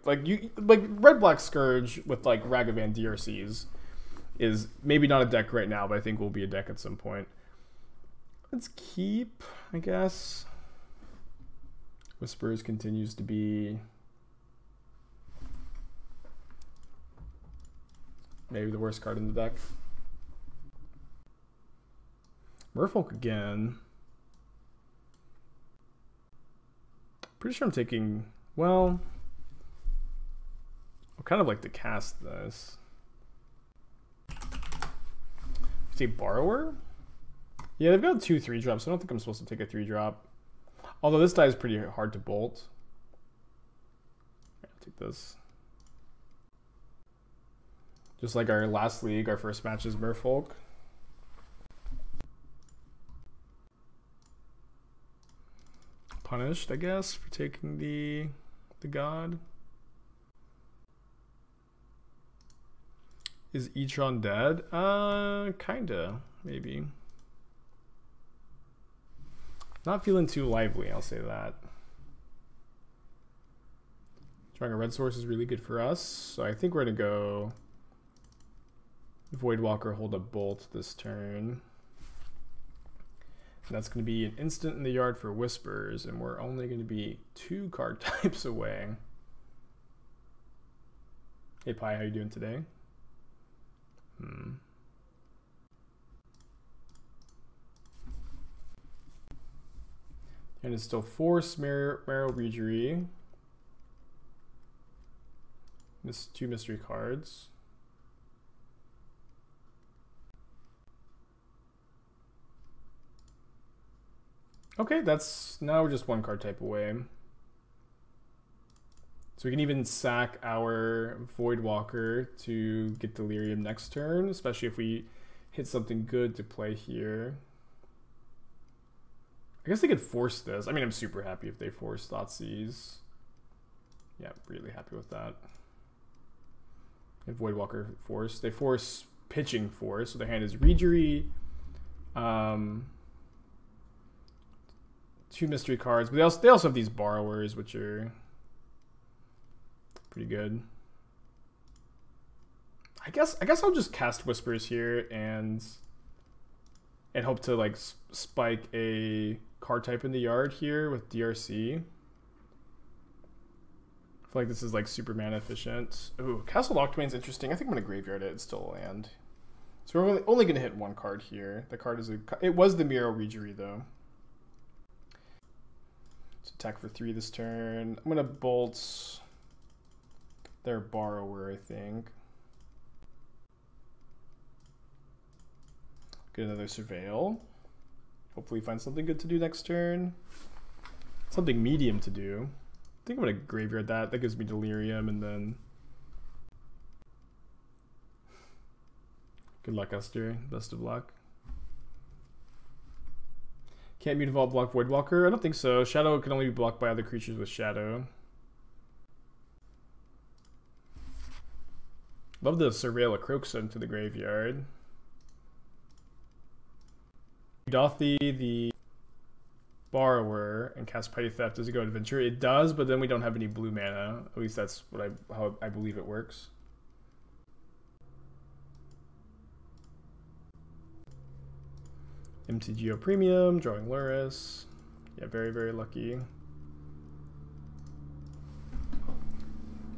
Like Red Black Scourge with like Ragavan DRCs is maybe not a deck right now, but I think will be a deck at some point. Let's keep, I guess. Whispers continues to be maybe the worst card in the deck. Merfolk again. Pretty sure I'm taking, well, I kind of like to cast this. Say Borrower? Yeah, they've got 2 3-drops. I don't think I'm supposed to take a 3-drop. Although this die is pretty hard to bolt. I'll take this. Just like our last league, our first match is Merfolk. Punished, I guess, for taking the god. Is Etron dead? Kinda, maybe. Not feeling too lively, I'll say that. Drawing a red source is really good for us, so I think we're gonna go Voidwalker, hold a bolt this turn. And that's gonna be an instant in the yard for Whispers, and we're only gonna be 2 card types away. Hey Pi, how you doing today? And it's still 4 Marrow Regery. This 2 mystery cards. Okay, that's now we're just 1 card type away. So we can even sack our Voidwalker to get Delerium next turn, especially if we hit something good to play here. I guess they could force this. I mean, I'm super happy if they force Thoughtseize. Yeah, really happy with that. And Voidwalker force. They force pitching force, so their hand is Regery. 2 mystery cards, but they also have these Borrowers, which are pretty good. I guess I'll just cast Whispers here and hope to like spike a card type in the yard here with DRC. I feel like this is like super mana efficient. Ooh, Castle Locthwain's interesting. I think I'm gonna graveyard it. It's still a land. So we're only gonna hit 1 card here. The card is it was the Miro Regery though. Let's attack for 3 this turn. I'm gonna bolt their Borrower, I think. Get another Surveil. Hopefully find something good to do next turn. Something medium to do. I think I'm gonna graveyard that. That gives me Delerium, and then good luck, Esther. Best of luck. Can't mute evolve block Voidwalker? I don't think so. Shadow can only be blocked by other creatures with Shadow. Love to Surveil a Kroxa into the graveyard. Dauthi the Borrower and cast Petty Theft. Does it go Adventure? It does, but then we don't have any blue mana. At least that's what how I believe it works. MTGO Premium, drawing Luris. Yeah, very, very lucky.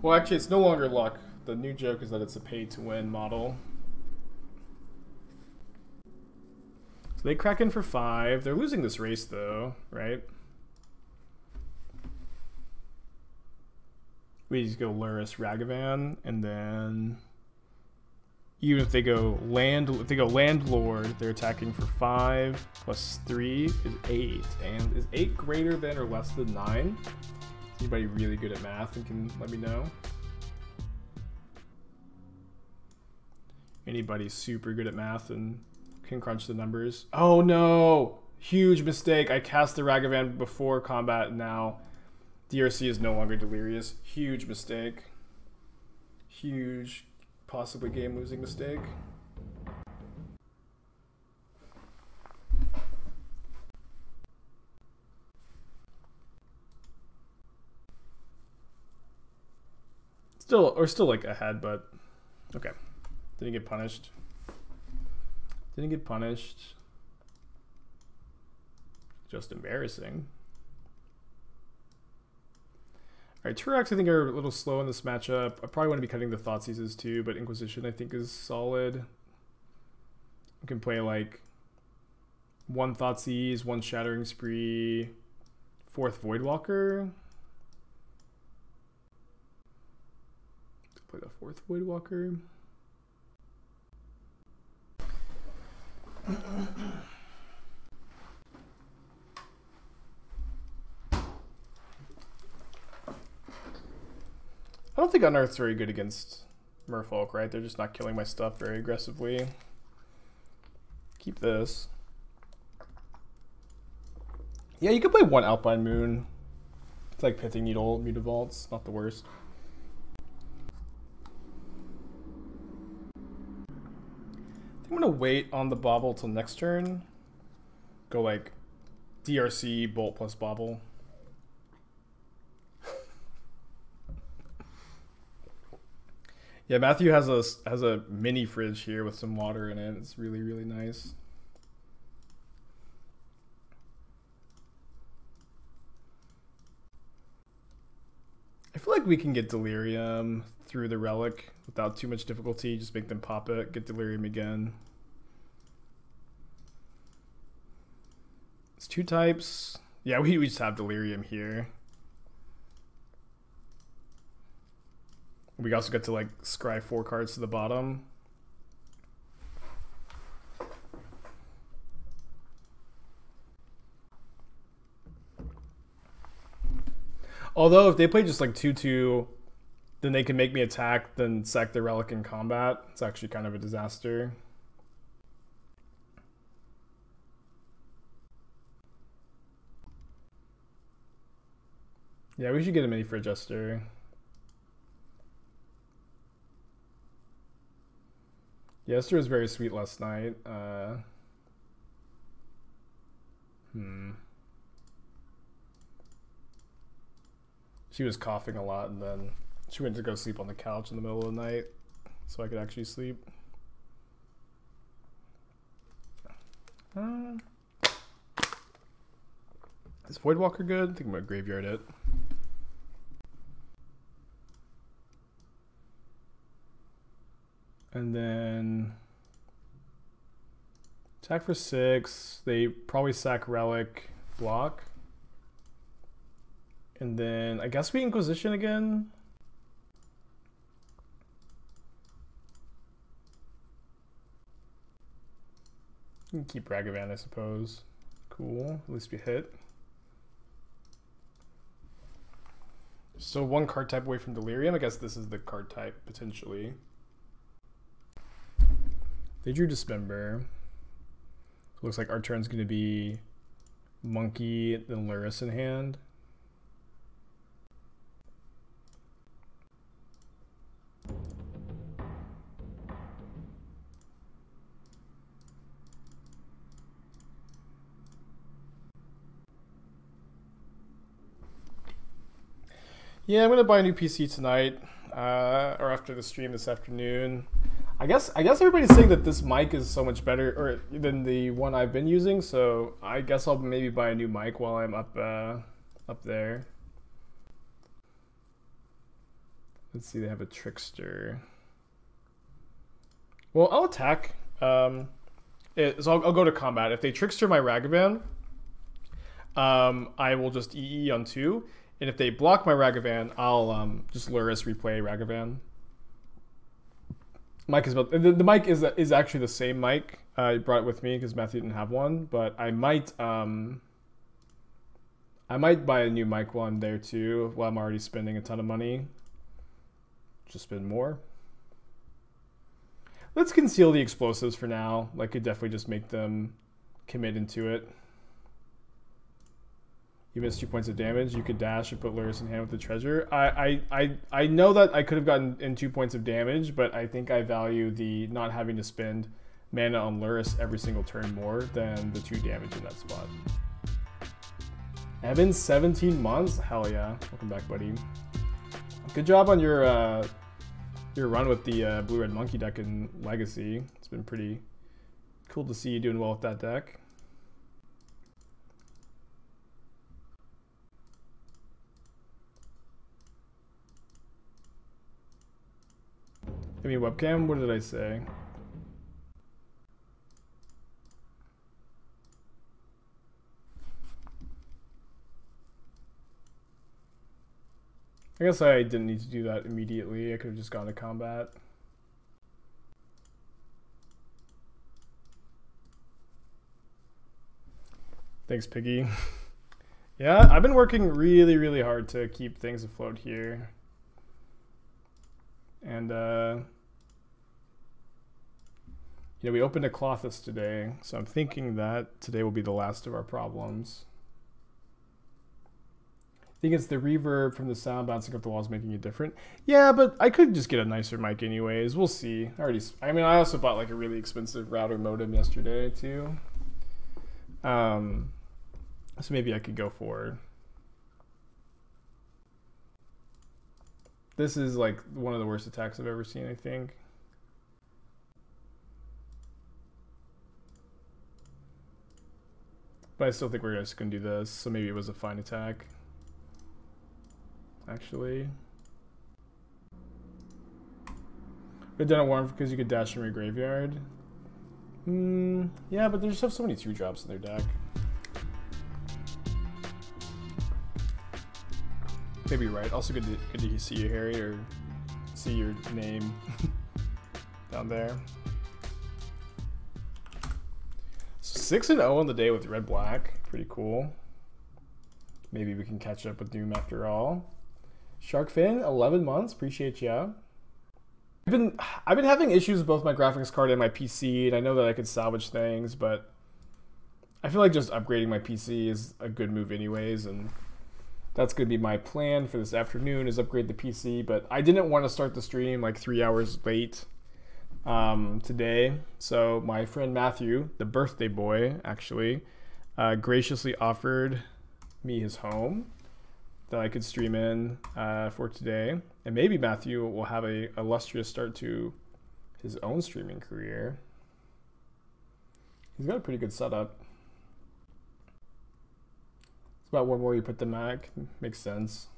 Well, actually, it's no longer luck. The new joke is that it's a pay-to-win model. So they crack in for 5. They're losing this race, though, right? We just go Luris Ragavan, and then even if they go Landlord, they're attacking for 5 plus 3 is 8. And is 8 greater than or less than 9? Anybody really good at math and can let me know? Anybody super good at math and can crunch the numbers? Oh no! Huge mistake. I cast the Ragavan before combat, and now DRC is no longer delirious. Huge mistake. Huge, possibly game-losing mistake. Still, or still like ahead, but okay. Didn't get punished. Didn't get punished. Just embarrassing. Alright, Tourach I think are a little slow in this matchup. I probably want to be cutting the Thoughtseizes too, but Inquisition I think is solid. We can play like 1 Thoughtseize, 1 Shattering Spree, 4th Voidwalker. Play the 4th Voidwalker. I don't think Unearth's very good against Merfolk, right? They're just not killing my stuff very aggressively. Keep this. Yeah, you could play 1 Alpine Moon. It's like Pithing Needle, Mutavaults, not the worst. I think I'm gonna wait on the Bauble till next turn. Go like DRC, Bolt plus Bauble. Yeah, Matthew has a mini fridge here with some water in it. It's really, really nice. I feel like we can get Delerium through the Relic without too much difficulty. Just make them pop it, get Delerium again. It's 2 types. Yeah, we just have Delerium here. We also get to like scry 4 cards to the bottom. Although if they play just like 2/2, then they can make me attack, then sack the Relic in combat. It's actually kind of a disaster. Yeah, we should get a mini for Jester. Yeah, Esther was very sweet last night. She was coughing a lot, and then she went to go sleep on the couch in the middle of the night so I could actually sleep. Is Voidwalker good? I think I'm gonna graveyard it. And then attack for 6. They probably sack Relic, block. And then I guess we Inquisition again. You can keep Ragavan, I suppose. Cool, at least we hit. So 1 card type away from Delerium. I guess this is the card type, potentially. They drew Dismember. So looks like our turn's going to be Monkey, then Lurrus in hand. Yeah, I'm going to buy a new PC tonight, or after the stream this afternoon. I guess everybody's saying that this mic is so much better than the one I've been using, so I guess I'll maybe buy a new mic while I'm up there. Let's see, they have a Trickster. Well, I'll attack. So I'll go to combat. If they Trickster my Ragavan, I will just EE on 2. And if they block my Ragavan, I'll just Lurrus replay Ragavan. Mic is about, the mic is actually the same mic. I brought it with me because Matthew didn't have one, but I might buy a new mic while I'm there too. While I'm already spending a ton of money, just spend more. Let's conceal the explosives for now. Like, could definitely just make them commit into it. You missed 2 points of damage. You could dash and put Lurrus in hand with the treasure. I know that I could have gotten in 2 points of damage, but I think I value the not having to spend mana on Lurrus every single turn more than the 2 damage in that spot. Evan, 17 months? Hell yeah. Welcome back, buddy. Good job on your run with the blue-red monkey deck in Legacy. It's been pretty cool to see you doing well with that deck. I mean, webcam, what did I say? I guess I didn't need to do that immediately. I could have just gone to combat. Thanks, Piggy. Yeah, I've been working really, really hard to keep things afloat here. And, you know, we opened a Klothys today, so I'm thinking that today will be the last of our problems. I think it's the reverb from the sound bouncing off the walls making it different. Yeah, but I could just get a nicer mic anyways. We'll see. I mean, I also bought like a really expensive router modem yesterday too. So maybe I could go for. This is like one of the worst attacks I've ever seen, I think. But I still think we're just gonna do this, so maybe it was a fine attack. Actually. We've done a warm because you could dash from your graveyard. Yeah, but they just have so many 2-drops in their deck. Maybe you're right. Also good to see you, Harry, or see your name down there. So 6-0 on the day with red-black. Pretty cool. Maybe we can catch up with Doom after all. Sharkfin, 11 months. Appreciate ya. I've been having issues with both my graphics card and my PC, and I know that I could salvage things, but I feel like just upgrading my PC is a good move anyways, and that's going to be my plan for this afternoon, is upgrade the PC. But I didn't want to start the stream like 3 hours late today, so my friend Matthew, the birthday boy, actually graciously offered me his home that I could stream in for today. And maybe Matthew will have a illustrious start to his own streaming career. He's got a pretty good setup. It's about one more you put the Mac. Makes sense.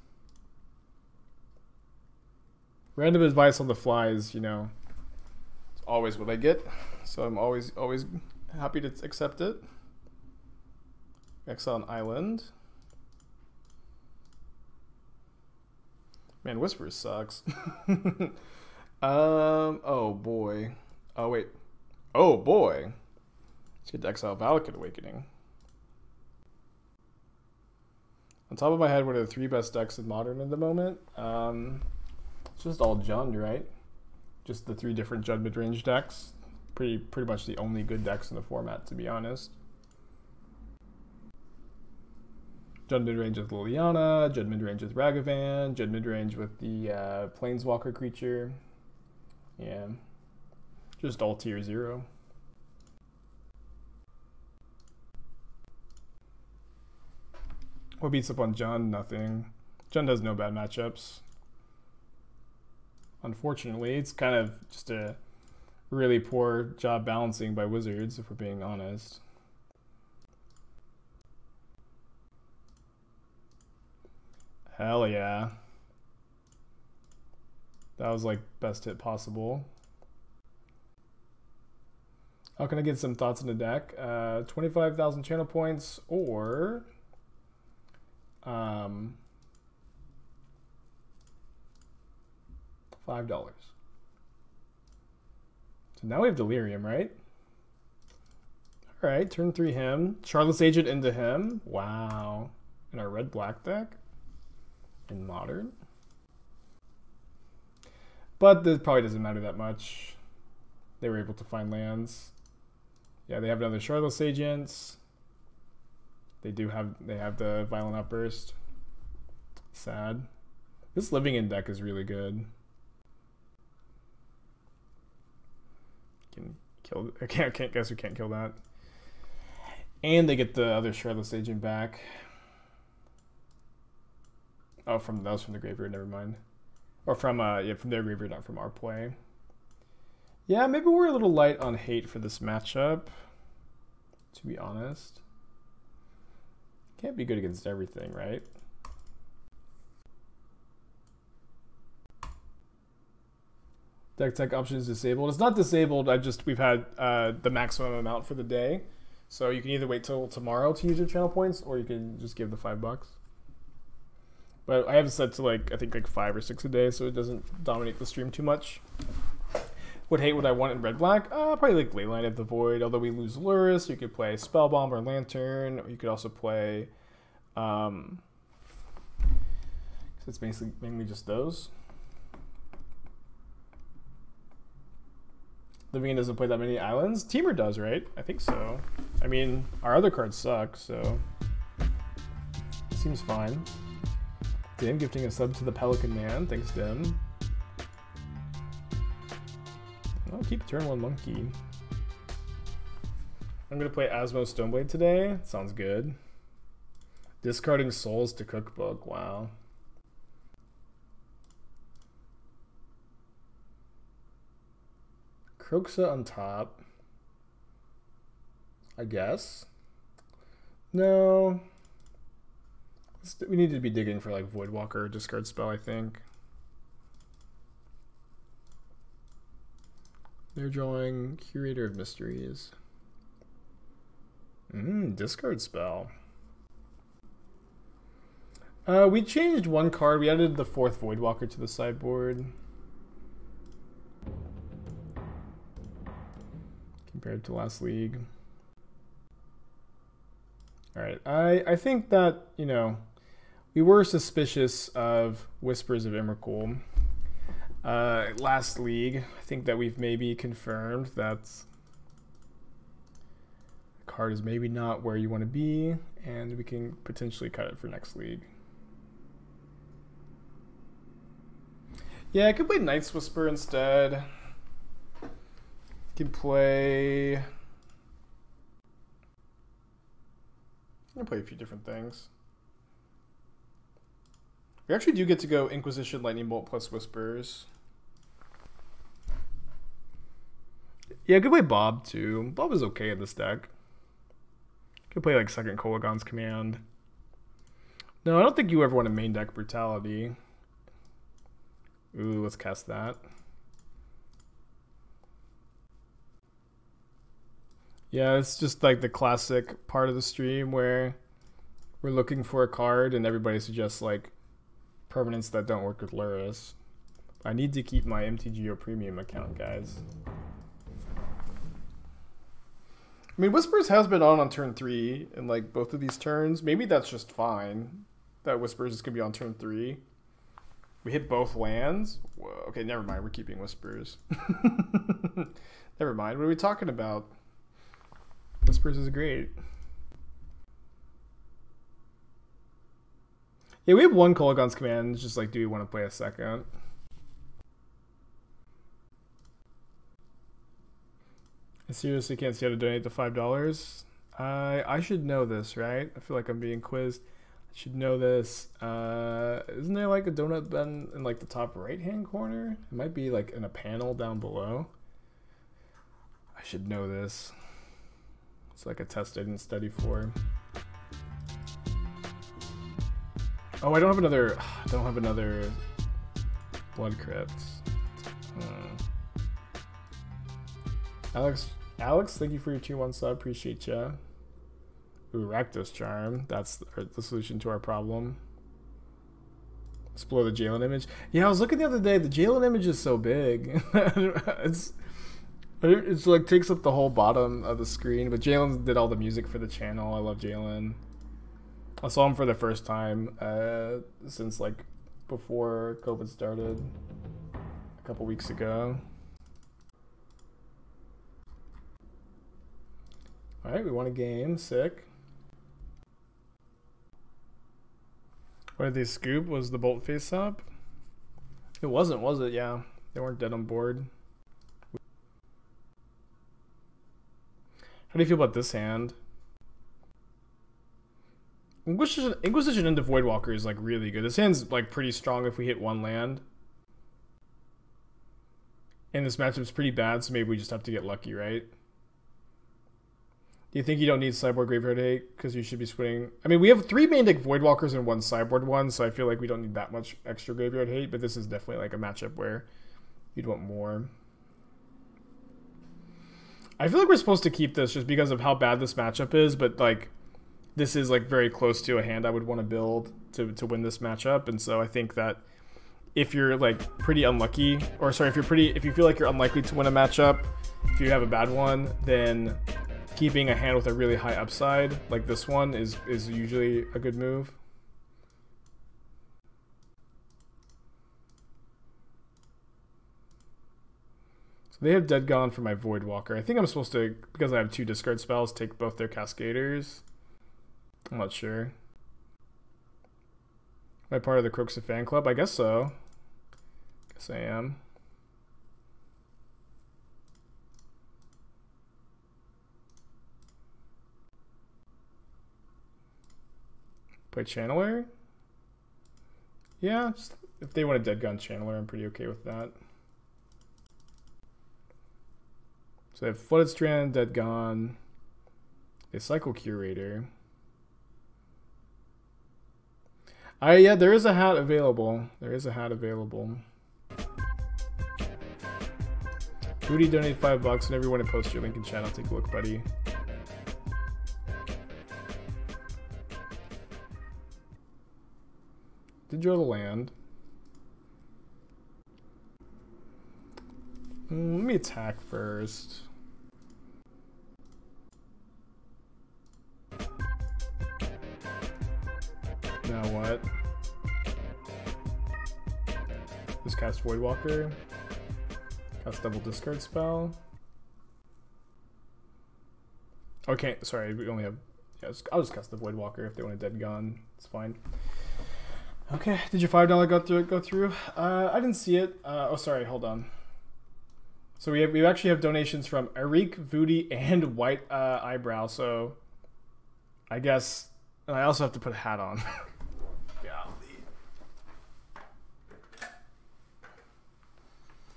Random advice on the fly is, you know, it's always what I get. So I'm always happy to accept it. Exile an island. Man, Whispers sucks. Oh boy. Oh wait. Oh boy. Let's get to exile Valakut Awakening. On top of my head, what are the 3 best decks in Modern at the moment? It's just all Jund, right? Just the 3 different Jund mid-range decks. Pretty much the only good decks in the format, to be honest. Jund mid-range with Liliana, Jund mid-range with Ragavan, Jund mid-range with the Planeswalker creature. Yeah. Just all tier 0. What beats up on Jund? Nothing. Jund has no bad matchups. Unfortunately, it's kind of just a really poor job balancing by Wizards, if we're being honest. Hell yeah. That was like best hit possible. How can I get some thoughts on the deck? 25,000 channel points or $5. So now we have Delerium, right? All right, turn 3 him. Charlotte's Agent into him. Wow. In our red-black deck. In Modern. But this probably doesn't matter that much. They were able to find lands. Yeah, they have another Charlotte's Agents. They have the Violent Outburst. Sad. This Living In deck is really good. Can kill. I can't guess we can't kill that. And they get the other Charlotte's Agent back. Oh, that was from the graveyard. Never mind. Or from yeah, from their graveyard, not from our play. Yeah, maybe we're a little light on hate for this matchup, to be honest. Can't be good against everything, right? Deck tech option is disabled. It's not disabled. We've had the maximum amount for the day. So you can either wait till tomorrow to use your channel points, or you can just give the $5. But I have it set to like, I think like 5 or 6 a day, so it doesn't dominate the stream too much. What hate would I want in red black? Probably like Leyline of the Void. Although we lose Luris, you could play Spellbomb or Lantern, or you could also play. So it's basically mainly just those. Living doesn't play that many islands. Teamer does, right? I think so. I mean, our other cards suck, so it seems fine. Dim gifting a sub to the Pelican Man. Thanks, Dim. I'll keep turn 1 monkey. I'm gonna play Asmo Stoneblade today. Sounds good. Discarding souls to cookbook. Wow. Kroxa on top. I guess. No. We need to be digging for like Voidwalker discard spell, I think. They're drawing Curator of Mysteries. Discard spell. We changed one card. We added the 4th Voidwalker to the sideboard. Compared to last league. Alright, I think that, you know, we were suspicious of Whispers of Emrakul last league. I think that we've maybe confirmed that the card is maybe not where you want to be, and we can potentially cut it for next league. Yeah, I could play Night's Whisper instead. Can play. I'm gonna play a few different things. We actually do get to go Inquisition, Lightning Bolt plus Whispers. Yeah, I could play Bob too. Bob is okay in this deck. Could play like second Kolaghan's Command. No, I don't think you ever want to main deck Brutality. Ooh, let's cast that. Yeah, it's just like the classic part of the stream where we're looking for a card and everybody suggests like permanents that don't work with Luris. I need to keep my MTGO premium account, guys. I mean, Whispers has been on turn 3 in like both of these turns. Maybe that's just fine that Whispers is going to be on turn 3. We hit both lands? Whoa, okay, never mind. We're keeping Whispers. Never mind. What are we talking about? Whispers is great. Yeah, we have one Kolaghan's Command. It's just like, do we want to play a second? I seriously can't see how to donate the $5. I should know this, right? I feel like I'm being quizzed. I should know this. Isn't there like a donut button in like the top right-hand corner? It might be like in a panel down below. I should know this. It's like a test I didn't study for. Oh, I don't have another Blood Crypt. Alex, thank you for your 2-1 sub. Appreciate ya. Ooh, Rakdos Charm. That's the solution to our problem. Explore the Jalen image. Yeah, I was looking the other day. The Jalen image is so big. It's like takes up the whole bottom of the screen. But Jalen did all the music for the channel. I love Jalen. I saw him for the first time since like before COVID started a couple weeks ago. All right, we won a game. Sick. What did they scoop? Was the bolt face up? It wasn't, was it? Yeah, they weren't dead on board. How do you feel about this hand? Inquisition into Voidwalker is like really good. This hand's like pretty strong if we hit one land. And this matchup's pretty bad, so maybe we just have to get lucky, right? Do you think you don't need Sideboard Graveyard Hate? Because you should be switching... I mean, we have 3 main deck Voidwalkers and 1 Sideboard one, so I feel like we don't need that much extra Graveyard Hate, but this is definitely like a matchup where you'd want more. I feel like we're supposed to keep this just because of how bad this matchup is, but like this is like very close to a hand I would want to build to win this matchup, and so I think that if you're like pretty unlucky, or sorry, if you feel like you're unlikely to win a matchup, if you have a bad one, then keeping a hand with a really high upside like this one is usually a good move. So they have Dead Gone for my Voidwalker. I think I'm supposed to, because I have 2 discard spells, take both their Cascaders. I'm not sure. Am I part of the Kroxa fan club? I guess so. Guess I am. Play Channeler? Yeah, just if they want a Dead Gun Channeler, I'm pretty okay with that. So they have Flooded Strand, Dead Gone. They cycle Curator. Yeah, there is a hat available. There is a hat available. Booty donate $5 and everyone to post your link in chat. I'll take a look, buddy. Did draw the land. Let me attack first. Now what? Just cast Voidwalker. Cast double discard spell. Okay, sorry, we only have... Yeah, I'll just cast the Voidwalker if they want a Dead Gone. It's fine. Okay, did your $5 go through? I didn't see it. Oh, sorry, hold on. So we actually have donations from Arik, Voody, and White Eyebrow. So I guess, and I also have to put a hat on.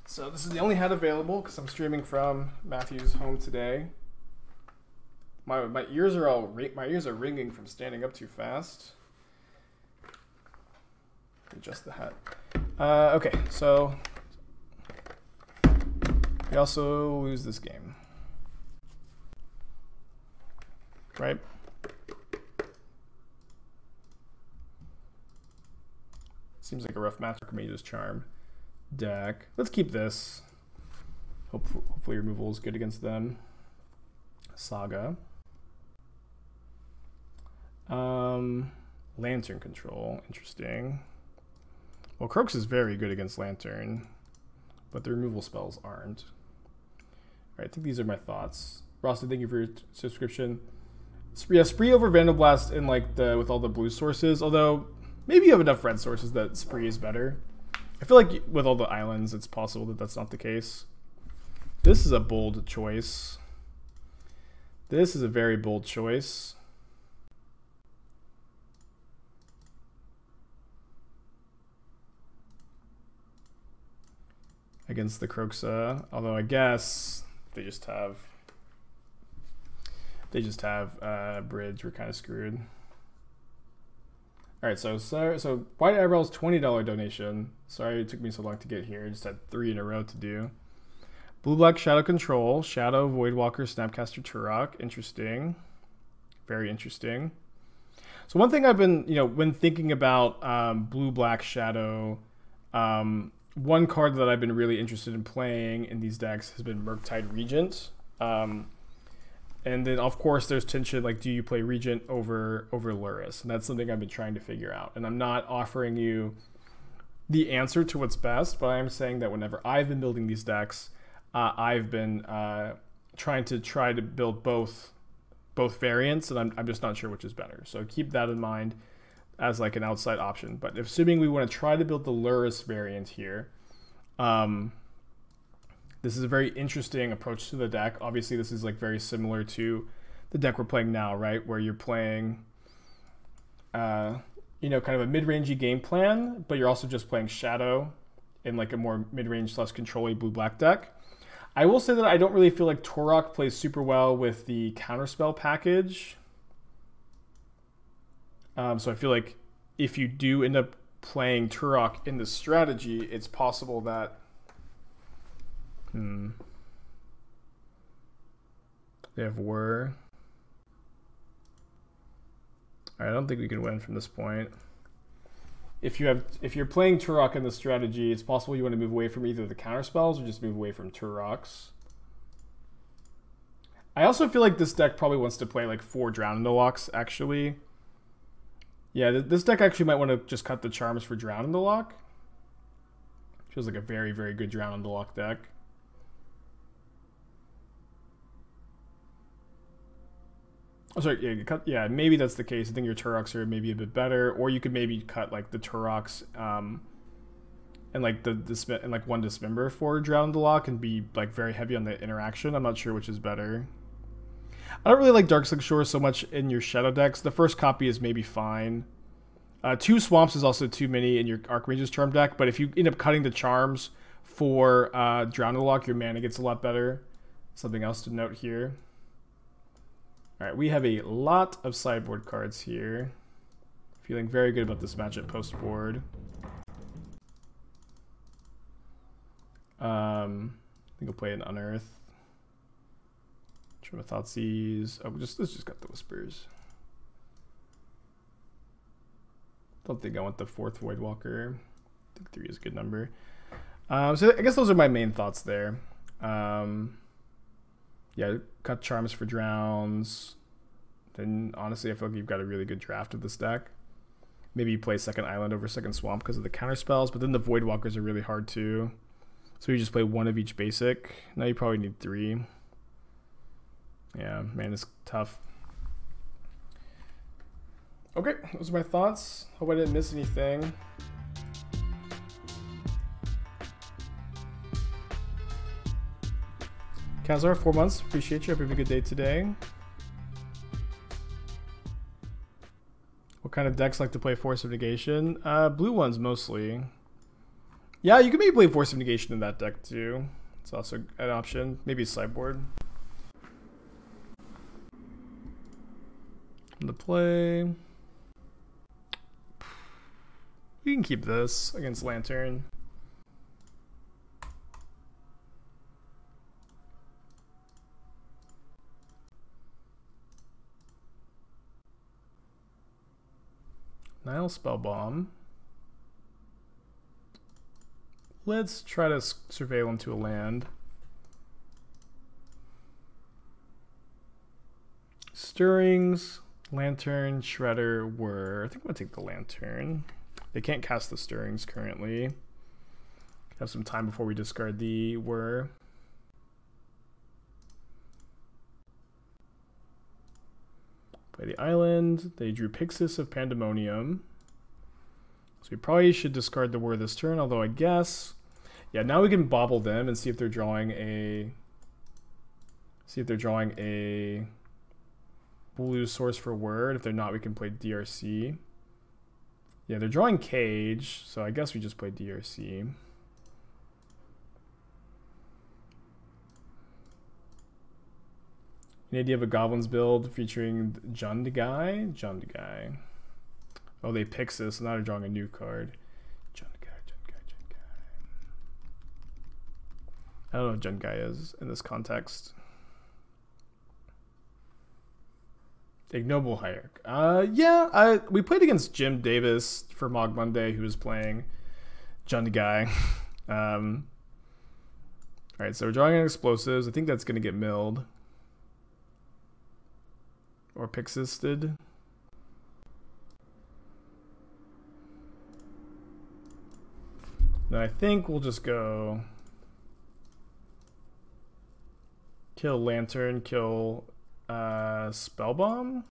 So this is the only hat available because I'm streaming from Matthew's home today. My ears are ringing from standing up too fast. Adjust the hat. Okay, so we also lose this game, right? Seems like a rough match for Mage's Charm deck. Let's keep this. Hopefully removal is good against them. Saga. Lantern control, interesting. Well, Kroxa is very good against Lantern, but the removal spells aren't. All right, I think these are my thoughts. Rossi, thank you for your subscription. Yeah, Spree over Vandalblast in like with all the blue sources, although maybe you have enough red sources that Spree is better. I feel like with all the islands, it's possible that that's not the case. This is a bold choice. This is a very bold choice. Against the Kroxa, although I guess they just have bridge. We're kind of screwed. All right, so White Eyebrow's $20 donation. Sorry it took me so long to get here. Just had 3 in a row to do. Blue Black Shadow Control, Shadow Voidwalker, Snapcaster Tourach. Interesting, very interesting. So one thing I've been when thinking about Blue Black Shadow. One card that I've been really interested in playing in these decks has been Murktide Regent. And then, of course, there's tension, like, do you play Regent over Lurrus? And that's something I've been trying to figure out. And I'm not offering you the answer to what's best, but I'm saying that whenever I've been building these decks, I've been trying to build both variants, and I'm just not sure which is better. So keep that in mind as like an outside option. But assuming we want to try to build the Lurrus variant here, this is a very interesting approach to the deck. Obviously, this is like very similar to the deck we're playing now, right? Where you're playing, kind of a mid-rangey game plan, but you're also just playing Shadow in like a more mid-range / control-y blue-black deck. I will say that I don't really feel like Tourach plays super well with the counterspell package. So I feel like if you do end up playing Tourach in the strategy, it's possible that they have Whir. I don't think we can win from this point. If you're playing Tourach in the strategy, it's possible you want to move away from either the counterspells or just move away from Tourachs. I also feel like this deck probably wants to play like 4 Drown in the Locks, actually. Yeah, this deck actually might want to just cut the Charms for Drown in the Lock. Feels like a very, very good Drown in the Lock deck. Oh, sorry, yeah, maybe that's the case. I think your Tourachs are maybe a bit better, or you could maybe cut like the Tourachs and like one Dismember for Drown in the Lock and be like very heavy on the interaction. I'm not sure which is better. I don't really like Darkslick Shore so much in your Shadow decks. The first copy is maybe fine. 2 Swamps is also too many in your Archmage's Charm deck, but if you end up cutting the Charms for Drown in the Lock, your mana gets a lot better. Something else to note here. Alright, we have a lot of sideboard cards here. Feeling very good about this matchup post board. I think I'll play an Unearth. Trim a Thoughtseize. Oh, let's just got the Whispers. Don't think I want the 4th Voidwalker. I think 3 is a good number. So I guess those are my main thoughts there. Yeah, cut Charms for Drowns. Then honestly, I feel like you've got a really good draft of this deck. Maybe you play second Island over second Swamp because of the counter spells, but then the Voidwalkers are really hard too. So you just play 1 of each basic. Now you probably need 3. Yeah, man, it's tough. Okay, those are my thoughts. Hope I didn't miss anything. Kazar, 4 months. Appreciate you. Hope you have a good day today. What kind of decks like to play Force of Negation? Blue ones mostly. Yeah, you can maybe play Force of Negation in that deck too. It's also an option. Maybe Sideboard. The play. We can keep this against Lantern. Nile Spellbomb. Let's try to surveil into a land. Stirrings, Lantern, Shredder, Whir. I think I'm gonna take the Lantern. They can't cast the Stirrings currently. Have some time before we discard the Whir. Play the island. They drew Pixis of Pandemonium. So we probably should discard the Whir this turn, although I guess... Yeah, now we can Bauble them and see if they're drawing a... blue source for Whir. If they're not, we can play DRC. Yeah, they're drawing Cage, so I guess we just play DRC. Any idea of a Goblins build featuring Jundagai? Jundagai. Oh, they Pixis, so now they're drawing a new card. Jundagai. I don't know what Jundagai is in this context. Ignoble Hierarch. Yeah, we played against Jim Davis for Mog Monday, who was playing Jundagai. Alright, so we're drawing on explosives. I think that's going to get milled. Or Pixisted. Then I think we'll just go kill Lantern, kill Spellbomb.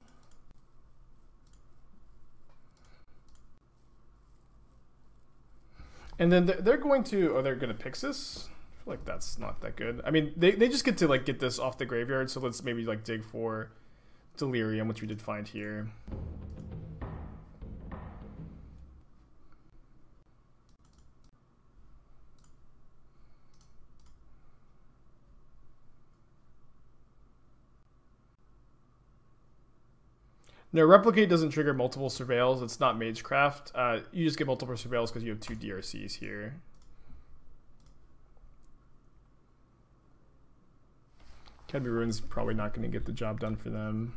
And then they're going to, they're going to Pixis. I feel like that's not that good. I mean, they just get to like get this off the graveyard, so let's maybe like dig for Delerium, which we did find here. No, Replicate doesn't trigger multiple Surveils. It's not Magecraft. You just get multiple Surveils because you have 2 DRCs here. Academy Ruin's probably not going to get the job done for them.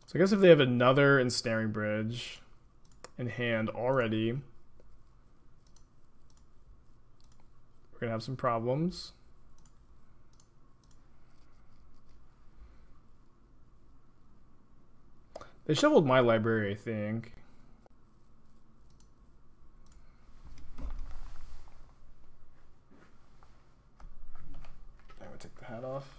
So I guess if they have another Ensnaring Bridge in hand already, we're going to have some problems. They shoveled my library, I think. I'm going to take the hat off.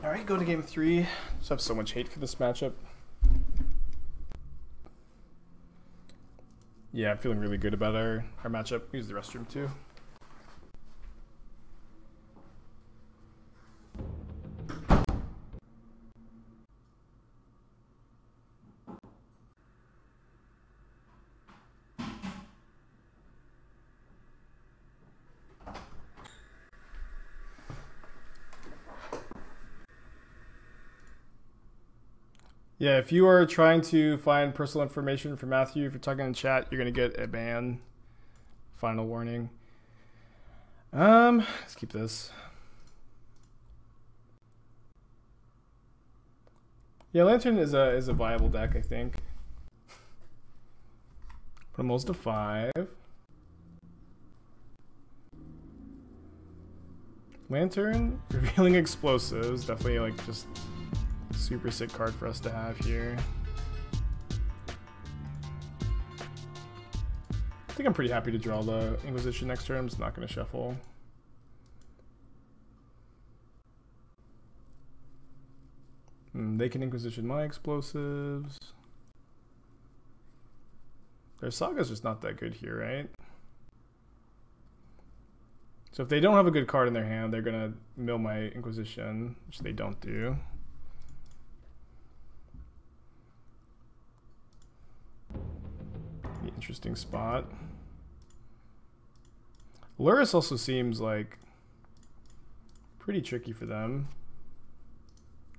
All right, go to game 3. Just have so much hate for this matchup. Yeah, I'm feeling really good about our matchup. Use the restroom too. Yeah, if you are trying to find personal information for Matthew, if you're talking in chat, you're going to get a ban. Final warning. Let's keep this. Yeah, Lantern is a viable deck, I think. Put them most to 5. Lantern, revealing explosives, definitely like just super sick card for us to have here. I think I'm pretty happy to draw the Inquisition next turn. I'm just not going to shuffle. They can Inquisition my explosives. Their Saga's just not that good here, right? So if they don't have a good card in their hand, they're going to mill my Inquisition, which they don't do. Interesting spot. Lurrus also seems like pretty tricky for them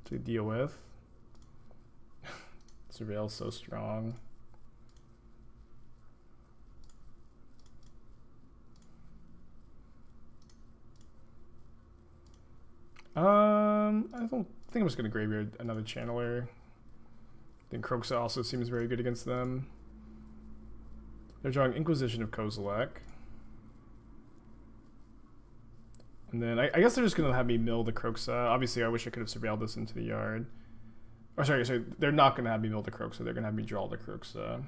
to deal with. Surveil's so strong. I don't think I'm just gonna graveyard another Channeler. I think Kroxa also seems very good against them. They're drawing Inquisition of Kozilek. And then I guess they're just going to have me mill the Kroxa. Obviously, I wish I could have surveilled this into the yard. Oh, sorry. They're not going to have me mill the Kroxa. They're going to have me draw the Kroxa.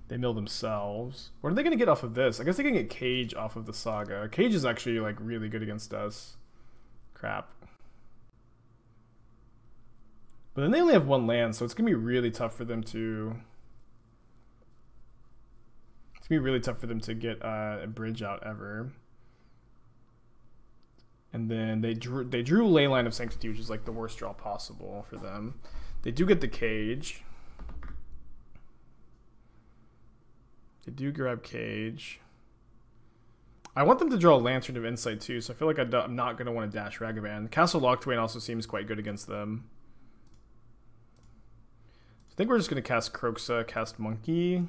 They mill themselves. What are they going to get off of this? I guess they can get Cage off of the Saga. Cage is actually like really good against us. Crap. But then they only have 1 land, so it's going to be really tough for them to... It's gonna be really tough for them to get a bridge out ever. And then they drew Leyline of Sanctity, which is like the worst draw possible for them. They do get the Cage. They do grab Cage. I want them to draw a Lantern of Insight too, so I feel like I'm not gonna want to dash Ragavan. Castle Locthwain also seems quite good against them. I think we're just gonna cast Kroxa, cast Monkey.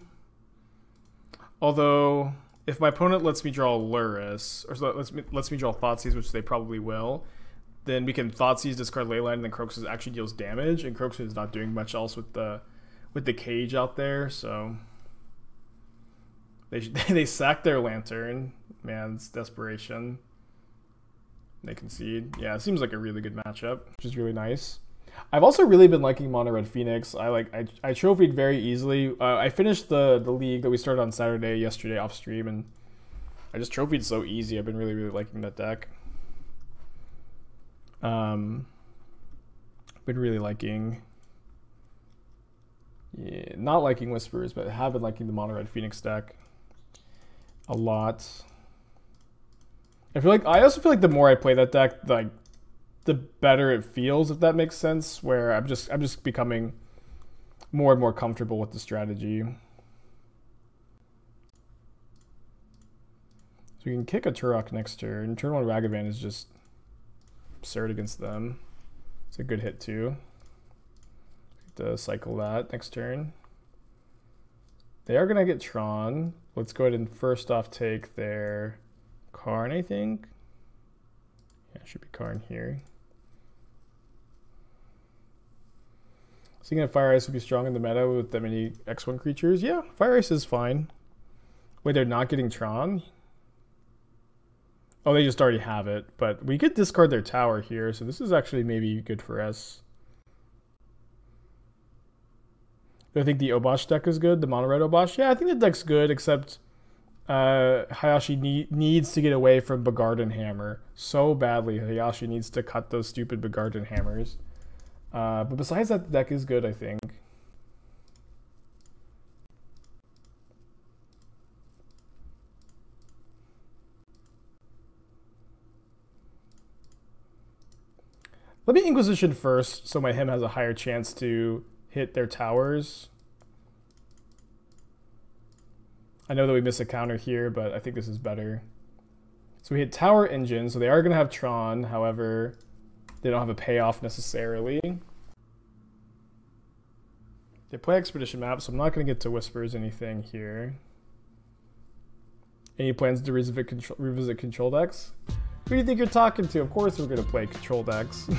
Although, if my opponent lets me draw Lurrus, or lets me draw Thoughtseize, which they probably will, then we can Thoughtseize, discard Leyline, and then Kroxa actually deals damage, and Kroxa is not doing much else with the Cage out there, so they sack their Lantern. Man, it's desperation. They concede. Yeah, it seems like a really good matchup, which is really nice. I've also really been liking Mono Red Phoenix. I trophied very easily. I finished the league that we started on Saturday yesterday off stream, and I just trophied so easy. I've been really liking that deck. Been really liking, yeah, not liking Whispers, but I have been liking the Mono Red Phoenix deck a lot. I also feel like the more I play that deck, like the better it feels, if that makes sense, where I'm just becoming more and more comfortable with the strategy. So we can kick a Tourach next turn. Turn 1 Ragavan is just absurd against them. It's a good hit too. To cycle that next turn. They are gonna get Tron. Let's go ahead and first off take their Karn, I think. Yeah, it should be Karn here. So you think Fire Ice would be strong in the meta with that many X1 creatures? Yeah, Fire Ice is fine. Wait, they're not getting Tron? Oh, they just already have it, but we could discard their tower here, so this is actually maybe good for us. Do I think the Obosh deck is good? The mono red Obosh? Yeah, I think the deck's good, except Hayashi needs to get away from Begarden Hammer so badly. Hayashi needs to cut those stupid Begarden Hammers. But besides that, the deck is good, I think. Let me Inquisition first, so my Him has a higher chance to hit their towers. I know that we miss a counter here, but I think this is better. So we hit Tower Engine, so they are going to have Tron. However, they don't have a payoff necessarily. They play Expedition Map, so I'm not going to get to Whispers anything here. Any plans to revisit control decks? Who do you think you're talking to? Of course we're going to play control decks.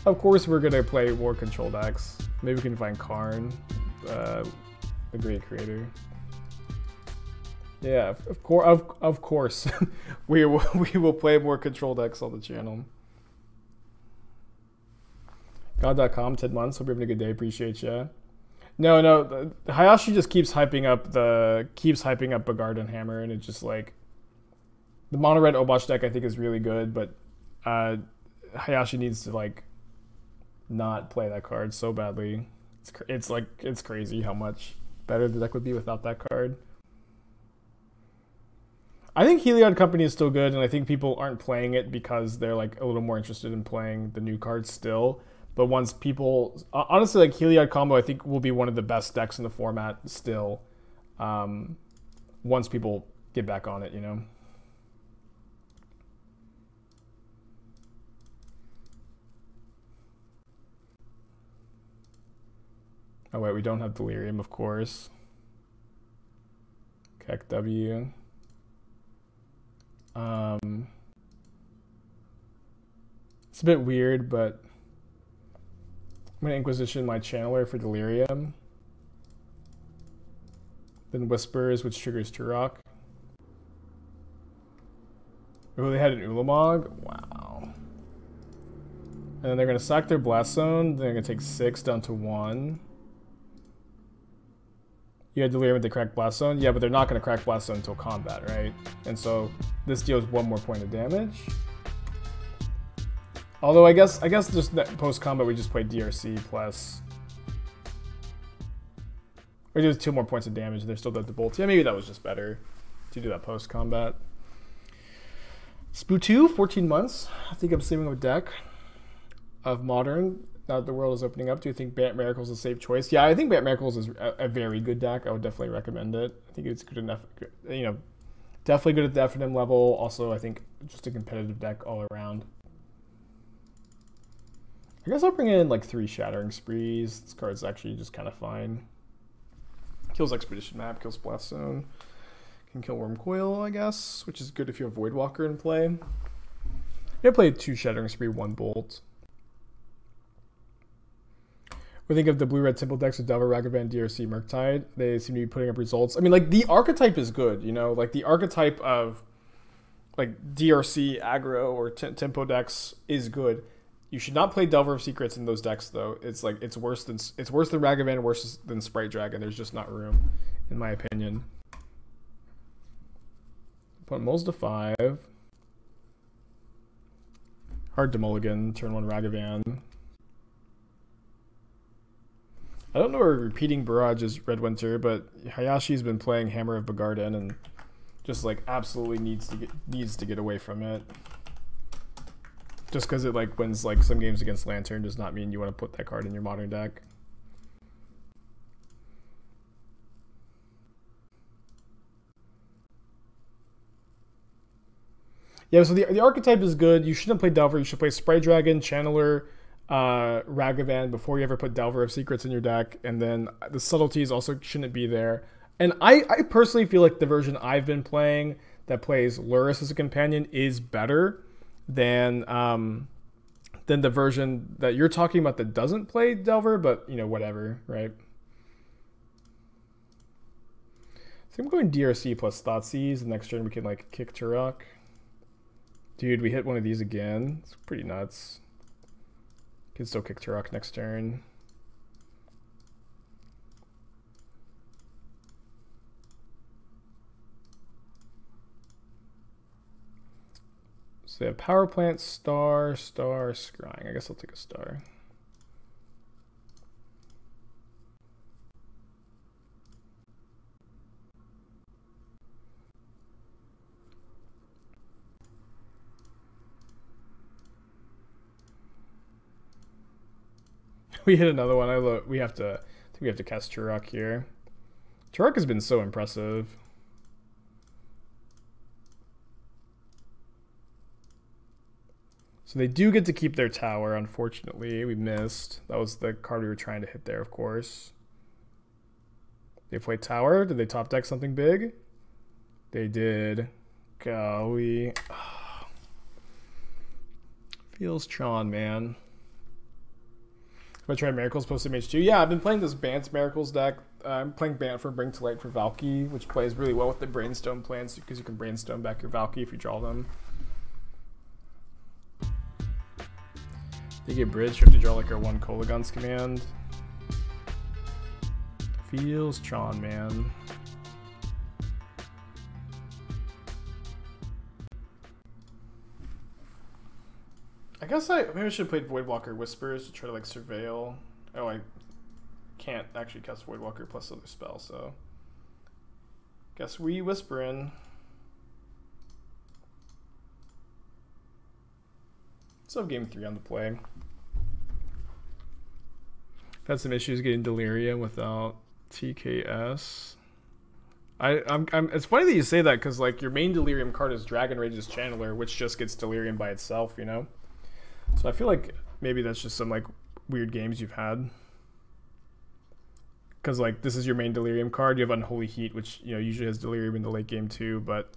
Of course we're going to play more control decks. Maybe we can find Karn, a great creator. Yeah, of course. we will play more control decks on the channel. God.com, 10 months. Hope you're having a good day. Appreciate you. No, Hayashi just keeps hyping up Begarden Hammer, and it's just like the mono red Obosh deck I think is really good, but Hayashi needs to like not play that card so badly. It's crazy how much better the deck would be without that card. I think Heliod Company is still good, and I think people aren't playing it because they're like a little more interested in playing the new cards still. But once people, honestly, like Heliod Combo, I think will be one of the best decks in the format still. Once people get back on it, you know. Oh wait, we don't have Delerium, of course. Keck W. It's a bit weird, but I'm gonna Inquisition my Channeler for Delerium. Then Whispers, which triggers Tourach. Oh, they had an Ulamog? Wow. And then they're gonna sack their Blast Zone. They're gonna take 6 down to 1. You had Delirium with the crack Blast Zone? Yeah, but they're not going to crack Blast Zone until combat, right? And so this deals 1 more point of damage. Although I guess just post-combat we just played DRC plus... Or it does 2 more points of damage and they're still dead to bolt. Yeah, maybe that was just better to do that post-combat. Spoo2, 14 months. I think I'm saving a deck of Modern. Now that the world is opening up, do you think Bat Miracles is a safe choice? Yeah, I think Bat Miracles is a very good deck. I would definitely recommend it. I think it's good enough, you know, definitely good at the FNM level. Also, I think just a competitive deck all around. I guess I'll bring in like 3 Shattering Sprees. This card's actually just kind of fine. Kills Expedition Map, kills Blast Zone. Can kill Worm Coil, I guess, which is good if you have Voidwalker in play. I played 2 Shattering Spree, 1 Bolt. We think of the blue-red Temple decks with Delver, Ragavan, DRC, Murktide. They seem to be putting up results. I mean, like, the archetype is good, you know? Like, the archetype of, like, DRC, aggro, or tempo decks is good. You should not play Delver of Secrets in those decks, though. It's, like, it's worse than Ragavan, worse than Sprite Dragon. There's just not room, in my opinion. Put Moles to 5. Hard to mulligan, turn 1 Ragavan. I don't know where repeating Barrage is Redwinter, but Hayashi's been playing Hammer of Begarden and just like absolutely needs to get away from it. Just because it like wins like some games against Lantern does not mean you want to put that card in your modern deck. Yeah, so the archetype is good. You shouldn't play Delver. You should play Spray Dragon, Channeler, Ragavan before you ever put Delver of Secrets in your deck. And then the subtleties also shouldn't be there. And I personally feel like the version I've been playing that plays Lurrus as a companion is better than the version that you're talking about that doesn't play Delver, but you know, whatever, right? So I'm going DRC plus Thoughtseize. The next turn we can like kick Tourach. Dude, we hit one of these again. It's pretty nuts. Can still kick Tourach next turn. So they have Power Plant, Star, Scrying. I guess I'll take a Star. We hit another one. I think we have to cast Tourach here. Tourach has been so impressive. So they do get to keep their tower. Unfortunately, we missed. That was the card we were trying to hit there, of course. They play tower. Did they top deck something big? They did. Golly. Feels Tron, man. If I try Miracles post MH2, yeah, I've been playing this Bant Miracles deck. I'm playing Bant for Bring to Light for Valky, which plays really well with the Brainstorm plans because you can Brainstorm back your Valky if you draw them. They get Bridge, you have to draw like our one Kolaghan's command. Feels Tron, man. I guess maybe I should have played Voidwalker Whispers to try to like Surveil. Oh, I can't actually cast Voidwalker plus other spell, so guess we Whisper in. Still have game 3 on the play. I've had some issues getting Delerium without TKS. It's funny that you say that because like your main Delerium card is Dragon Rage's Channeler, which just gets Delerium by itself, you know. So I feel like maybe that's just some like weird games you've had. Because like this is your main Delerium card. You have Unholy Heat, which you know usually has Delerium in the late game too, but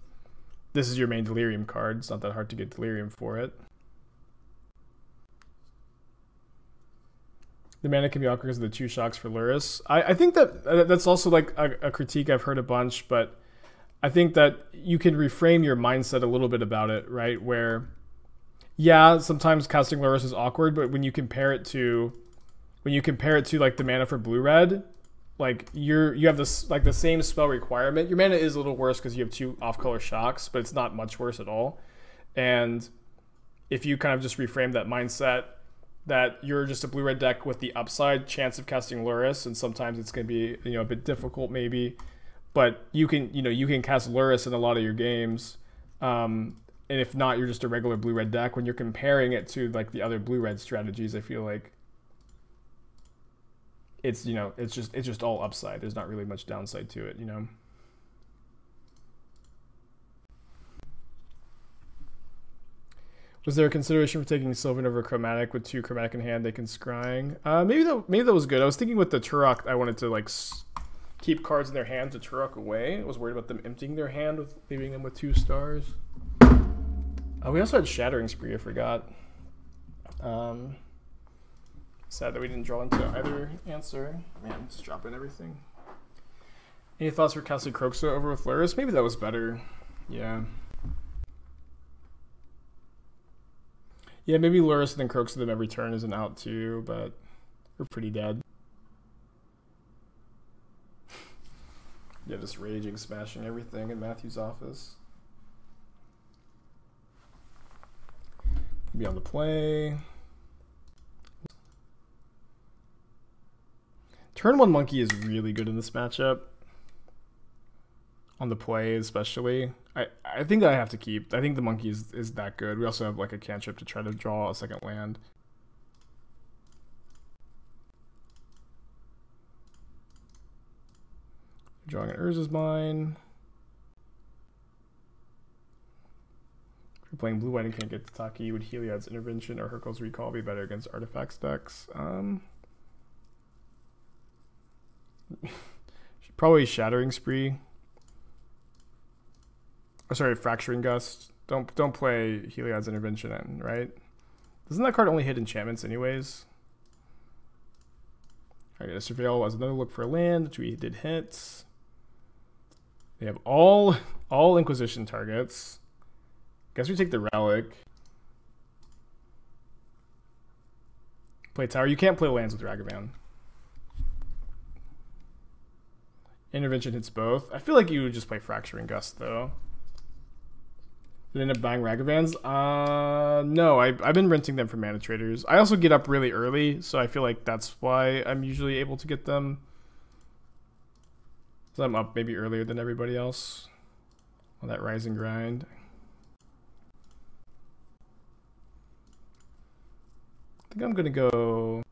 this is your main Delerium card. It's not that hard to get Delerium for it. The mana can be awkward because of the 2 shocks for Lurrus. I think that that's also like a critique I've heard a bunch, but I think that you can reframe your mindset a little bit about it, right? Where yeah, sometimes casting Lurrus is awkward, but when you compare it to like the mana for blue red, like you have this like the same spell requirement. Your mana is a little worse because you have 2 off-color shocks, but it's not much worse at all. And if you kind of just reframe that mindset that you're just a blue red deck with the upside chance of casting Lurrus, and sometimes it's going to be, you know, a bit difficult maybe, but you can cast Lurrus in a lot of your games. And if not, you're just a regular blue-red deck. When you're comparing it to like the other blue-red strategies, I feel like it's, you know, it's just all upside. There's not really much downside to it, you know. Was there a consideration for taking Sylvan over Chromatic with 2 Chromatic in hand? They can Scrying. Maybe that was good. I was thinking with the Tourach, I wanted to like keep cards in their hand to Tourach away. I was worried about them emptying their hand with leaving them with 2 stars. Oh, we also had Shattering Spree, I forgot. Sad that we didn't draw into either answer. Man, just dropping everything. Any thoughts for casting Kroxa over with Lurrus? Maybe that was better. Yeah. Yeah, maybe Lurrus and then Kroxa them every turn isn't out too, but we're pretty dead. Yeah, just raging, smashing everything in Matthew's office. Be on the play. Turn 1 Monkey is really good in this matchup. On the play especially. I think that I have to keep. I think the monkey is that good. We also have like a cantrip to try to draw a second land. Drawing an Urza's Mine. If you're playing blue white and can't get to Taki, would Heliod's Intervention or Hurkyl's Recall be better against artifacts decks? Probably Shattering Spree. Oh, sorry, Fracturing Gust. Don't play Heliod's Intervention in, right? Doesn't that card only hit enchantments anyways? Alright, Surveil as another look for a land, which we did hit. They have all Inquisition targets. Guess we take the Relic. Play Tower. You can't play lands with Ragavan. Intervention hits both. I feel like you would just play Fracturing Gust though. Did end up buying Ragavans? No, I've been renting them from Mana Traders. I also get up really early, so I feel like that's why I'm usually able to get them. So I'm up maybe earlier than everybody else on that rise and grind. I think I'm gonna go.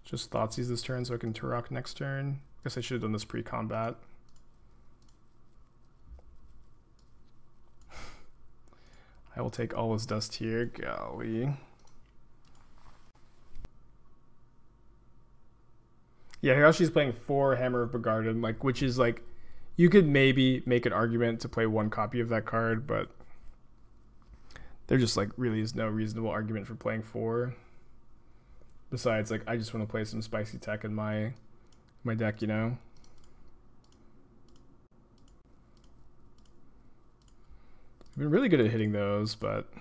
Just Thoughtseize this turn so I can Tourach next turn. Guess I should have done this pre-combat. I will take all his dust here. Golly. Yeah, Hiroshi's playing 4 Hammer of Begarden, like, which is like, you could maybe make an argument to play 1 copy of that card, but there just like really is no reasonable argument for playing 4. Besides, like, I just want to play some spicy tech in my deck, you know? I've been really good at hitting those, but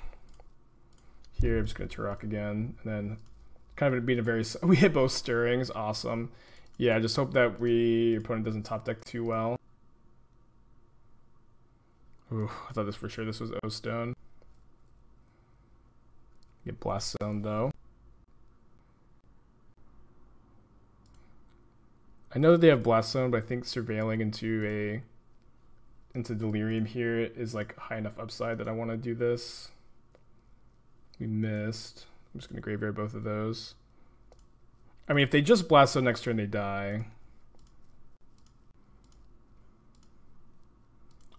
here I'm just going to Tourach again, and then kind of being a very... We hit both Stirrings, awesome. Yeah, I just hope that your opponent doesn't top deck too well. Ooh, I thought for sure this was O-Stone. Get Blast Zone, though. I know that they have Blast Zone, but I think surveilling into Delerium here is like high enough upside that I want to do this. We missed. I'm just going to graveyard both of those. I mean, if they just Blast Zone next turn, they die.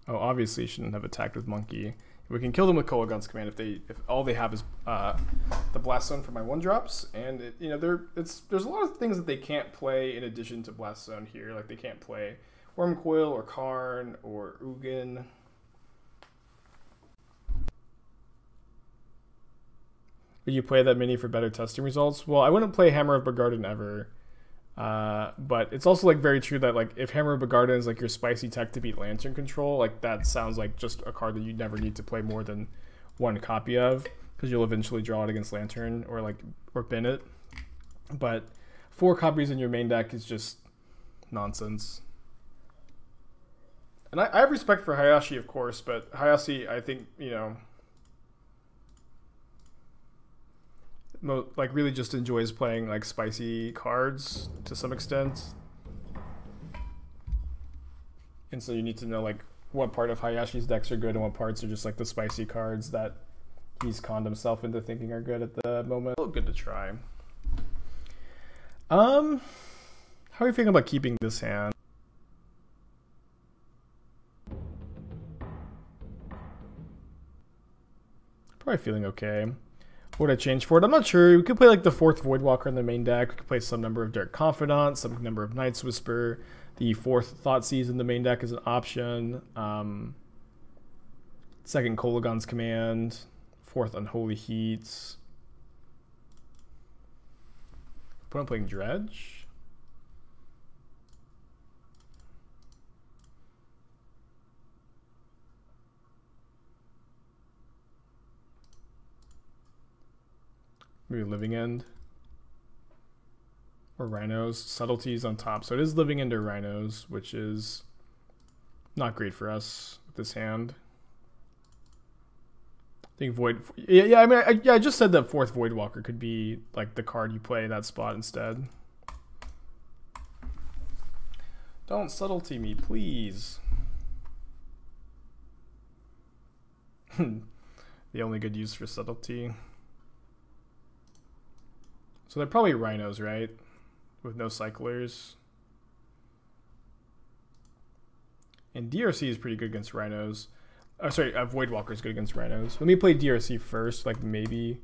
Oh, obviously shouldn't have attacked with Monkey. We can kill them with Kolaghan's Command if all they have is the Blast Zone for my 1-drops, and you know there's a lot of things that they can't play in addition to Blast Zone here. Like they can't play Wormcoil or Karn or Ugin. Would you play that mini for better testing results? Well, I wouldn't play Hammer of Begarden ever. But it's also like very true that like if Hammer of Begarden is like your spicy tech to beat Lantern Control, like that sounds like just a card that you never need to play more than 1 copy of, because you'll eventually draw it against Lantern or bin it. But 4 copies in your main deck is just nonsense. And I have respect for Hayashi, of course, but Hayashi, I think, you know, like really just enjoys playing like spicy cards to some extent, and so you need to know like what part of Hayashi's decks are good and what parts are just like the spicy cards that he's conned himself into thinking are good at the moment. Still good to try. How are you feeling about keeping this hand? Probably feeling okay. What would I change for it? I'm not sure. We could play like the 4th Voidwalker in the main deck. We could play some number of Dark Confidant, some number of Night's Whisper. The 4th Thoughtseize in the main deck is an option. 2nd Kolaghan's Command. 4th Unholy Heat. Opponent playing Dredge. Maybe Living End or Rhinos. Subtleties on top, so it is Living End or Rhinos, which is not great for us with this hand. I think Void. Yeah. I mean, I just said that 4th Voidwalker could be like the card you play in that spot instead. Don't subtlety me, please. The only good use for subtlety. So they're probably rhinos, right? With no cyclers. And DRC is pretty good against rhinos. Oh, sorry, Voidwalker is good against rhinos. Let me play DRC first, like maybe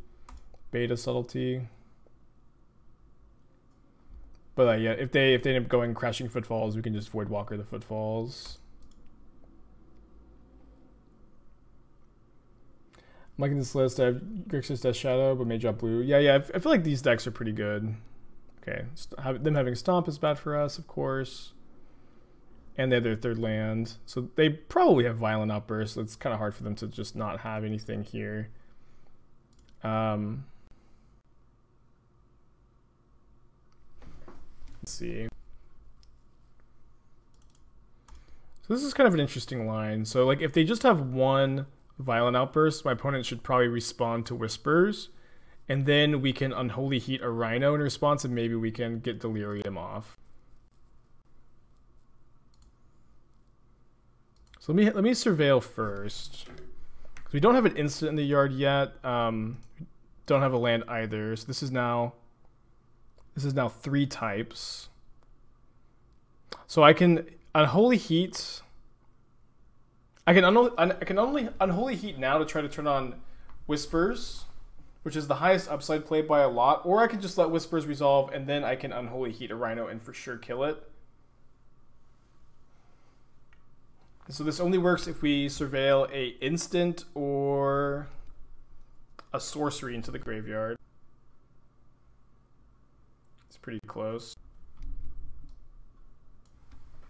beta subtlety. But yeah, if they end up going crashing footfalls, we can just Voidwalker the footfalls. I'm liking this list. I have Grixis Death Shadow, but may drop blue. Yeah. I feel like these decks are pretty good. Okay, them having Stomp is bad for us, of course. And they have their third land. So they probably have Violent Outburst. So it's kind of hard for them to just not have anything here. Let's see. So this is kind of an interesting line. So like if they just have one Violent Outburst, my opponent should probably respond to Whispers. And then we can Unholy Heat a Rhino in response, and maybe we can get Delerium off. So let me Surveil first. Because we don't have an instant in the yard yet. Don't have a land either. So this is now 3 types. So I can Unholy Heat. I can only Unholy Heat now to try to turn on Whispers, which is the highest upside play by a lot, or I can just let Whispers resolve and then I can Unholy Heat a Rhino and for sure kill it. And so this only works if we Surveil a instant or a sorcery into the graveyard. It's pretty close.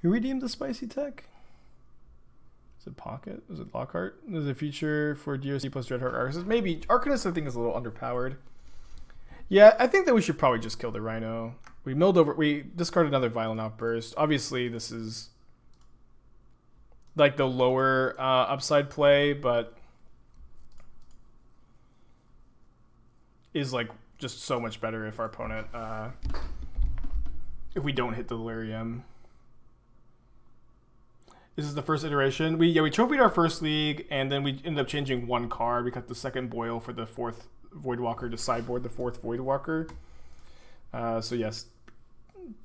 You redeemed the spicy tech? Is it Pocket? Is it Lockhart? There's a feature for DRC plus Dreadheart Arcanist. Maybe. Arcanist I think is a little underpowered. Yeah, I think that we should probably just kill the Rhino. We discard another Violent Outburst. Obviously this is like the lower upside play, but is like just so much better if our opponent if we don't hit the Delirium. This is the first iteration. We trophied our first league, and then we ended up changing one card. We got the second boil for the 4th Voidwalker to sideboard the 4th Voidwalker. So yes,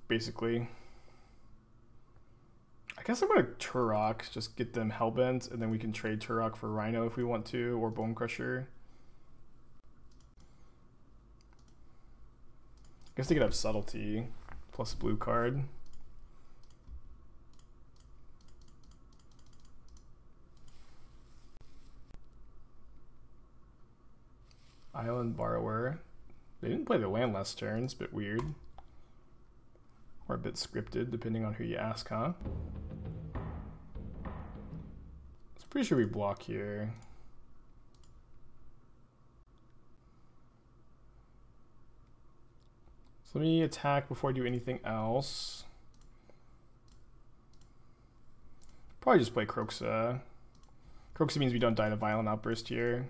basically. I guess I'm going to Tourach, just get them Hellbent, and then we can trade Tourach for Rhino if we want to, or Bone Crusher. I guess they could have Subtlety, plus blue card. Island Borrower. They didn't play the land last turn, it's a bit weird. Or a bit scripted, depending on who you ask, huh? I'm pretty sure we block here. So let me attack before I do anything else. Probably just play Kroxa. Kroxa means we don't die to Violent Outburst here.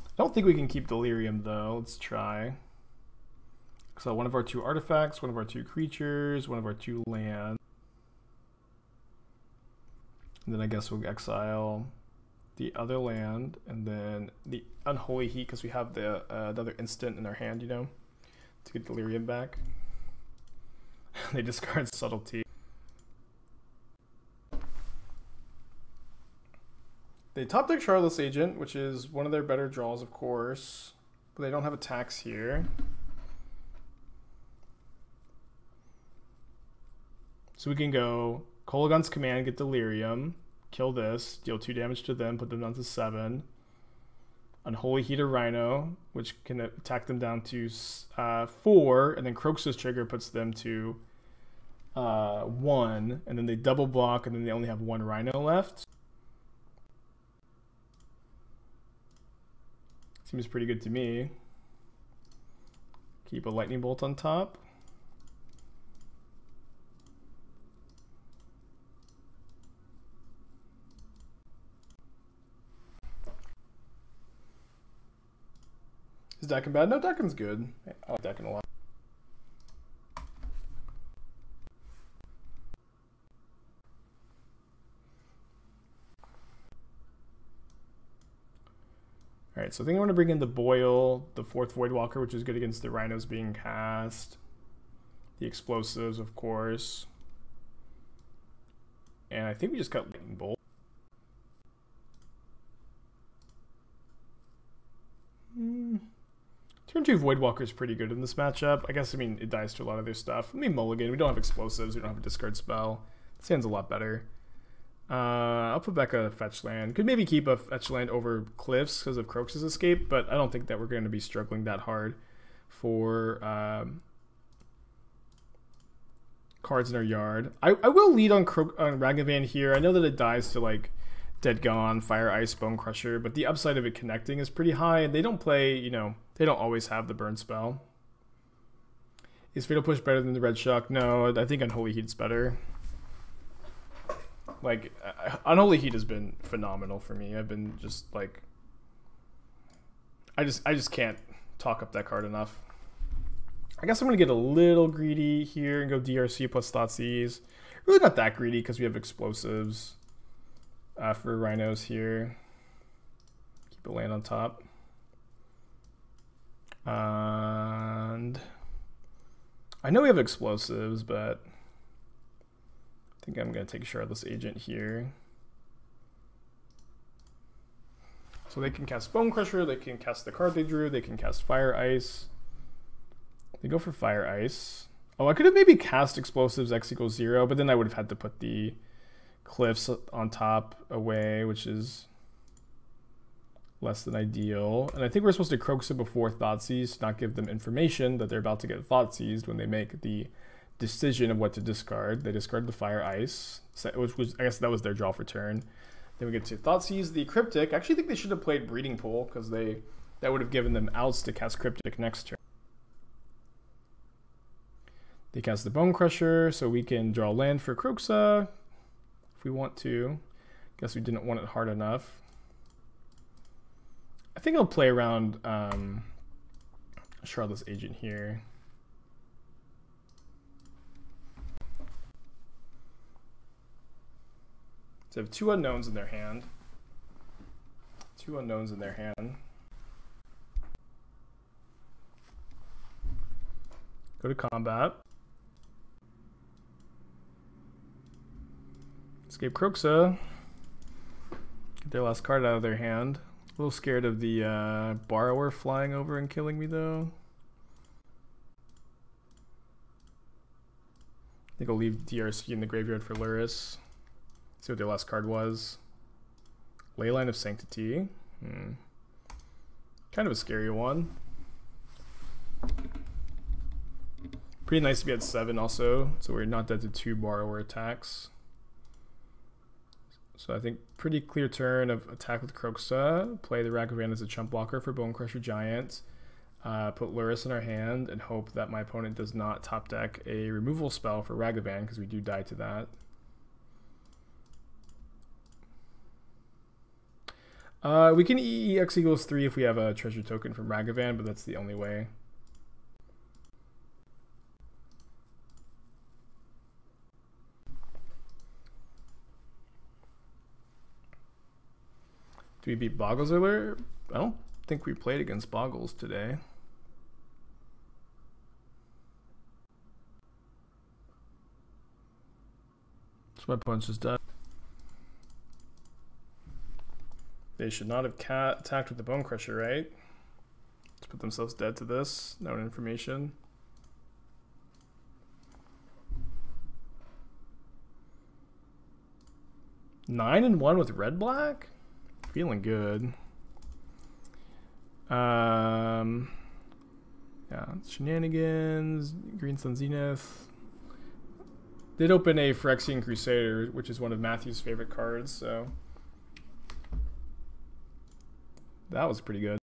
I don't think we can keep Delirium though. Let's try. So one of our 2 artifacts, one of our 2 creatures, one of our 2 land. And then I guess we'll exile the other land and then the Unholy Heat because we have the another instant in our hand, you know, to get Delirium back. They discard Subtlety. They top deck Charlotte's Agent, which is one of their better draws, of course, but they don't have attacks here. So we can go Kolaghan's Command, get Delirium, kill this, deal 2 damage to them, put them down to 7. Unholy Heat a Rhino, which can attack them down to 4, and then Kroxa's trigger puts them to 1, and then they double block, and then they only have 1 Rhino left. Seems pretty good to me. Keep a Lightning Bolt on top. Is Dakin bad? No, Dakin's good. I like Dakin a lot. Alright, so I think I want to bring in the Boil, the 4th Voidwalker, which is good against the Rhinos being cast. The Explosives, of course. And I think we just got Lightning Bolt. Turn 2 Voidwalker is pretty good in this matchup. I guess, I mean, it dies to a lot of their stuff. Let me mulligan. We don't have Explosives. We don't have a discard spell. This hand's a lot better. I'll put back a fetch land. Could maybe keep a fetch land over Cliffs because of Kroxa's escape, but I don't think that we're going to be struggling that hard for cards in our yard. I will lead on Ragavan here. I know that it dies to like Dead Gone, Fire Ice, Bone Crusher, but the upside of it connecting is pretty high, and they don't play, you know, they don't always have the burn spell. Is Fatal Push better than the Red Shock? No, I think Unholy Heat's better. Like, Unholy Heat has been phenomenal for me. I've been just like, I just can't talk up that card enough. I guess I'm gonna get a little greedy here and go DRC plus Thoughtseize. Really not that greedy because we have Explosives for Rhinos here. Keep a land on top. And I know we have Explosives, but I think I'm going to take Shardless Agent here. So they can cast Bone Crusher, they can cast the card they drew, they can cast Fire Ice. They go for Fire Ice. Oh, I could have maybe cast Explosives X equals 0, but then I would have had to put the Cliffs on top away, which is less than ideal. And I think we're supposed to Kroxa before Thoughtseize to not give them information that they're about to get Thoughtseized when they make the decision of what to discard. They discard the Fire Ice, which was, I guess that was their draw for turn. Then we get to Thoughtseize the Cryptic. I actually think they should have played Breeding Pool because that would have given them outs to cast Cryptic next turn. They cast the Bone Crusher, so we can draw land for Kroxa if we want to. Guess we didn't want it hard enough. I think I'll play around Shardless Agent here. So they have 2 unknowns in their hand. 2 unknowns in their hand. Go to combat. Escape Kroxa. Get their last card out of their hand. A little scared of the Borrower flying over and killing me though. I think I'll leave DRC in the graveyard for Luris. See what their last card was. Leyline of Sanctity. Kind of a scary one. Pretty nice to be at 7 also, so we're not dead to 2 Borrower attacks. So I think pretty clear turn of attack with Kroxa, play the Ragavan as a chump blocker for Bone Crusher Giant, put Luris in our hand, and hope that my opponent does not top deck a removal spell for Ragavan, because we do die to that. We can EE X equals 3 if we have a treasure token from Ragavan, but that's the only way. Do we beat Boggles earlier? I don't think we played against Boggles today. So my opponent's just dead. They should not have attacked with the Bone Crusher, right? Let's put themselves dead to this. Known information. Nine and 1 with red black? Feeling good. Yeah, Shenanigans, Green Sun Zenith. Did open a Phyrexian Crusader, which is one of Matthew's favorite cards, so that was pretty good.